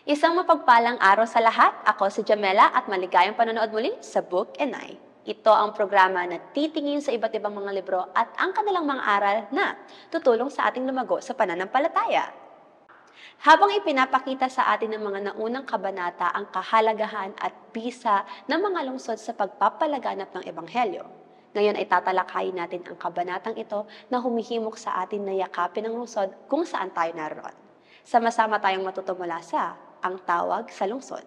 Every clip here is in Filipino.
Isang mapagpalang araw sa lahat. Ako si Jamela at maligayang panonood muli sa Book and I. Ito ang programa na titingin sa iba't ibang mga libro at ang kanilang mga aral na tutulong sa ating lumago sa pananampalataya. Habang ipinapakita sa atin ng mga naunang kabanata ang kahalagahan at bisa ng mga lungsod sa pagpapalaganap ng Ebanghelyo, ngayon ay tatalakayin natin ang kabanatang ito na humihimok sa atin na yakapin ang lungsod kung saan tayo naroon. Sama-sama tayong matutumula sa ang tawag sa lungsod.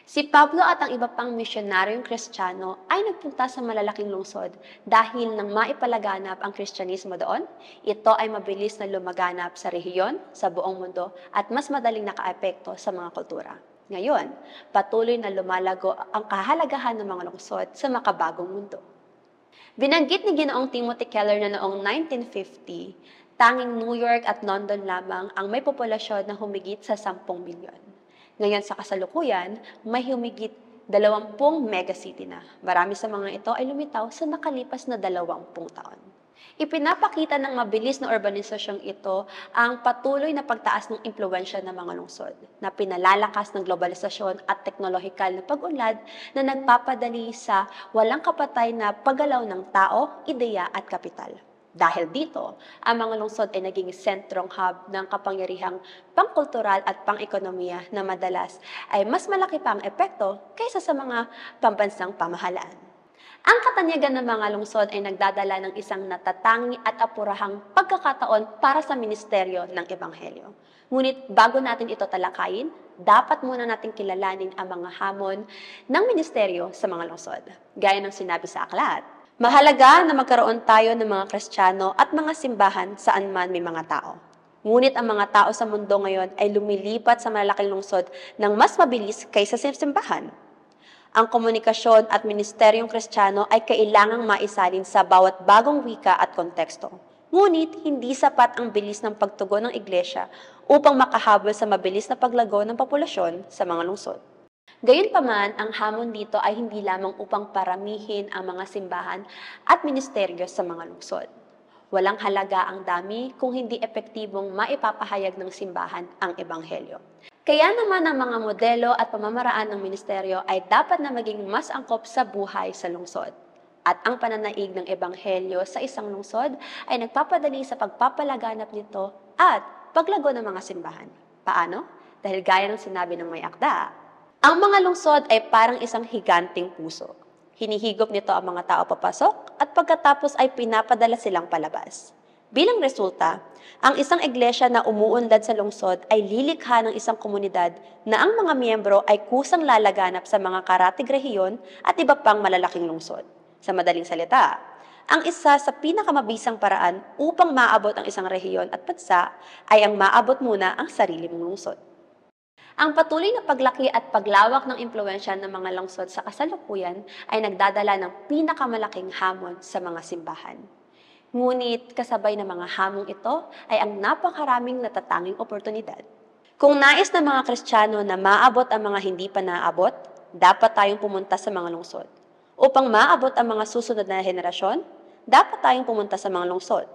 Si Pablo at ang iba pang misyonaryong Kristiyano ay nagpunta sa malalaking lungsod dahil nang maipalaganap ang Kristyanismo doon, ito ay mabilis na lumaganap sa rehiyon, sa buong mundo at mas madaling nakaapekto sa mga kultura. Ngayon, patuloy na lumalago ang kahalagahan ng mga lungsod sa makabagong mundo. Binanggit ni Ginoong Timothy Keller na noong 1950, tanging New York at London lamang ang may populasyon na humigit sa 10 milyon. Ngayon sa kasalukuyan, may humigit 20 megacity na. Marami sa mga ito ay lumitaw sa nakalipas na 20 taon. Ipinapakita ng mabilis na urbanisasyong ito ang patuloy na pagtaas ng impluwensya ng mga lungsod na pinalalakas ng globalisasyon at teknolohikal na pag-unlad na nagpapadali sa walang kapatay na paggalaw ng tao, ideya at kapital. Dahil dito, ang mga lungsod ay naging sentrong hub ng kapangyarihang pangkultural at pang-ekonomiya na madalas ay mas malaki pa ang epekto kaysa sa mga pambansang pamahalaan. Ang katanyagan ng mga lungsod ay nagdadala ng isang natatangi at apurahang pagkakataon para sa ministeryo ng Ebanghelyo. Ngunit bago natin ito talakayin, dapat muna natin kilalanin ang mga hamon ng ministeryo sa mga lungsod. Gaya ng sinabi sa aklat, mahalaga na magkaroon tayo ng mga Kristiyano at mga simbahan saan man may mga tao. Ngunit ang mga tao sa mundo ngayon ay lumilipat sa malalaking lungsod ng mas mabilis kaysa sa simbahan. Ang komunikasyon at ministeryong Kristiyano ay kailangang maisalin sa bawat bagong wika at konteksto. Ngunit hindi sapat ang bilis ng pagtugon ng iglesia upang makahabol sa mabilis na paglago ng populasyon sa mga lungsod. Gayunpaman, ang hamon dito ay hindi lamang upang paramihin ang mga simbahan at ministeryo sa mga lungsod. Walang halaga ang dami kung hindi epektibong maipapahayag ng simbahan ang Ebanghelyo. Kaya naman ang mga modelo at pamamaraan ng ministeryo ay dapat na maging mas angkop sa buhay sa lungsod. At ang pananaig ng Ebanghelyo sa isang lungsod ay nagpapadali sa pagpapalaganap nito at paglago ng mga simbahan. Paano? Dahil gaya ng sinabi ng may akda, ang mga lungsod ay parang isang higanting puso. Hinihigop nito ang mga tao papasok at pagkatapos ay pinapadala silang palabas. Bilang resulta, ang isang iglesia na umuunlad sa lungsod ay lilikha ng isang komunidad na ang mga miyembro ay kusang lalaganap sa mga karatig rehiyon at iba pang malalaking lungsod. Sa madaling salita, ang isa sa pinakamabisang paraan upang maabot ang isang rehiyon at bansa ay ang maabot muna ang sarili mong lungsod. Ang patuloy na paglaki at paglawak ng impluwensya ng mga lungsod sa kasalukuyan ay nagdadala ng pinakamalaking hamon sa mga simbahan. Ngunit kasabay ng mga hamong ito ay ang napakaraming natatanging oportunidad. Kung nais ng mga Kristiyano na maabot ang mga hindi pa naabot, dapat tayong pumunta sa mga lungsod. Upang maabot ang mga susunod na henerasyon, dapat tayong pumunta sa mga lungsod.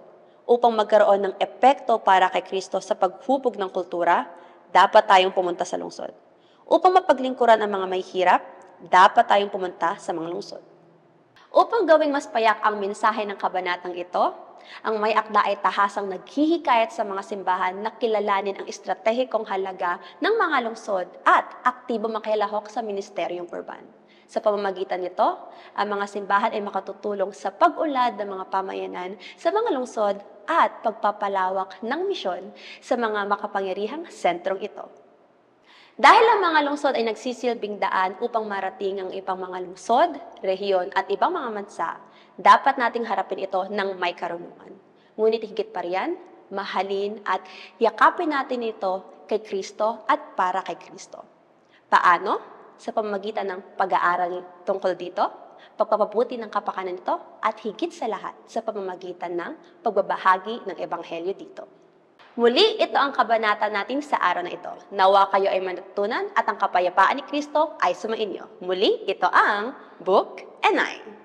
Upang magkaroon ng epekto para kay Kristo sa paghubog ng kultura, dapat tayong pumunta sa lungsod. Upang mapaglingkuran ang mga may hirap, dapat tayong pumunta sa mga lungsod. Upang gawing mas payak ang mensahe ng kabanatang ito, ang may akda ay tahasang naghihikayat sa mga simbahan na kilalanin ang estratehikong halaga ng mga lungsod at aktibo makilahok sa ministeryong urban. Sa pamamagitan nito, ang mga simbahan ay makatutulong sa pag-unlad ng mga pamayanan sa mga lungsod at pagpapalawak ng misyon sa mga makapangyarihang sentrong ito. Dahil ang mga lungsod ay nagsisilbing daan upang marating ang ibang mga lungsod, rehiyon at ibang mga bansa, dapat nating harapin ito ng may karunungan. Ngunit higit pa riyan, mahalin at yakapin natin ito kay Kristo at para kay Kristo. Paano? Sa pamamagitan ng pag-aaral tungkol dito, pagpapabuti ng kapakanan nito, at higit sa lahat sa pamamagitan ng pagbabahagi ng Ebanghelyo dito. Muli, ito ang kabanata natin sa araw na ito. Nawa kayo ay matutunan at ang kapayapaan ni Kristo ay sumainyo. Muli, ito ang Book and I.